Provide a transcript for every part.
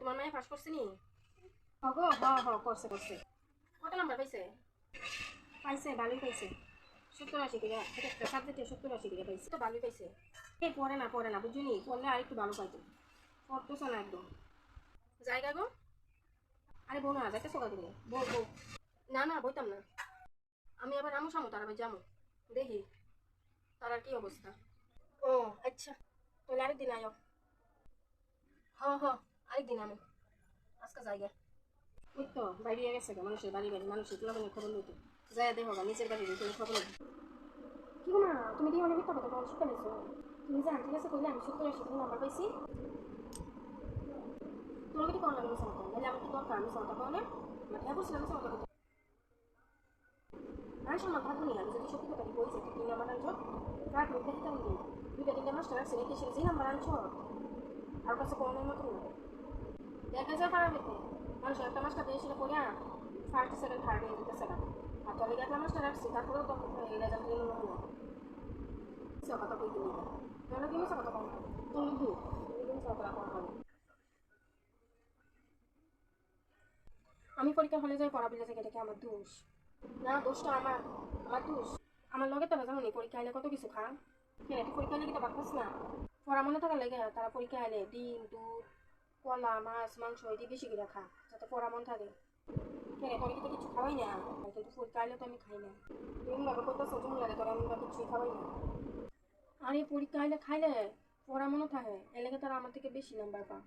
তোমার মায়ে পাস করছে নি? হগো করছে করছে। কত নাম্বার পাইছে? পাইছে ভালোই পাইছে, 70-80 করে একটা সাবজেক্টে 70-80 করে পাইছে, তো ভালোই পাইছে। এই পড়ে না বুঝলি, পড়লে আর একটু ভালো পাইতো, পড়তেছ না একদম। জায়গা গো, আরে বউ না যাইতে সোগা তুমি, বউ না না বইতাম না, আমি আবার আমু সামু তার আবার যামু, দেখি তার কি অবস্থা। ও আচ্ছা, তাহলে আরেকদিন আয়ো। হ আরেকদিন আমি আজকে জায়গা ওই তো বাইরে গেছে মানুষের বাড়ি মানুষের তুলাবানের খবর লইতে যায় দেখো নিচের বাড়ির খবর লইতে। কি গো মা, তুমি দিয়ে অনেক মিথ্যা কথা বল শিখে নিছো, তুমি যে আন্টির কাছে কইলে আমি 70-80 নাম্বার পাইছি, তোমাকে কি করা লাগে মিশা মতো, নাহলে আমার কি দরকার মিশা মতো কনে মাঠে বসছিলাম মিশা মতো কথা। আমি সম্মান থাকবো নি, আমি যদি সত্যি কথা বলছি তুমি নাম্বার আনছো কার মধ্যে দিতে আমি দুইটা তিনটা মাস্টার রাখছে রেখে সে যে নাম্বার আনছো আর কাছে কমের মতো না দেখা যায় পারা পেতে মানুষ একটা মাস্টার দিয়ে সেটা পড়িয়া ফার্স্ট সেকেন্ড থার্ড হয়ে যেতেছে না, আর তবে একটা মাস্টার রাখছি তারপরেও তো রেজাল্ট নিয়ে নেবো না কথা কইতে নিবে তাহলে তুমি কথা কম তুমি তুমি কথা কম হবে। আমি পরীক্ষা হলে যাই পড়া বিলে থেকে দেখে আমার দোষ না, দোষটা আমার দোষ। আমার লগে তারা জানো নি পরীক্ষা এলে কত কিছু খা কেন, তুই পরীক্ষা এলে কি তো বাকস না পড়া মনে থাকার লেগে তারা পরীক্ষা এলে ডিম দুধ কলা মাছ মাংস এটি বেশি করে খা যাতে পড়া মন থাকে। কেন তোর কি তো কিছু খাওয়াই না, কিন্তু পরীক্ষা এলে তো আমি খাই না, তুমি ভাবে করতেছো তুমি লাগে তোর আমি কিছুই খাওয়াই না। আর এই পরীক্ষা এলে খাইলে পড়া মনে থাকে এলাকা তারা আমার থেকে বেশি নাম্বার পা,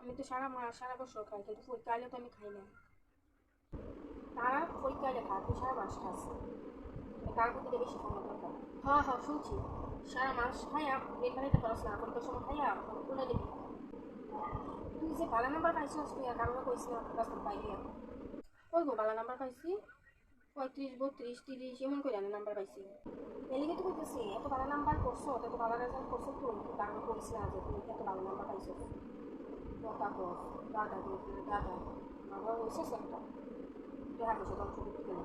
আমি তো সারা মাস সারা বছর খাই কিন্তু পরীক্ষা এলে তো আমি খাই না, তারা পরীক্ষা এলে খা তুই সারা মাস খাস, তার প্রতি বেশি খাওয়া দরকার। শুনছি সারা মাস খাইয়া পেট বানাইতে পারস না, পরীক্ষার সময় খাইয়া তুলে দিবি। তুই যে ভালো নাম্বার পাইছিস তুই আর কারণে কইস না রাস্তা পাইবি, ওই গো ভালো নাম্বার পাইছি 35 32 30 এমন করে আমি নাম্বার পাইছি, এলিগে তো কইতেছি এত ভালো নাম্বার করছো এত ভালো রেজাল্ট করছো তুই কারণ করিস না যে তুমি এত ভালো নাম্বার পাইছো, তারপর দাদা বাবা হয়েছে একটা দেখা গেছে ধ্বংস করতে গেলে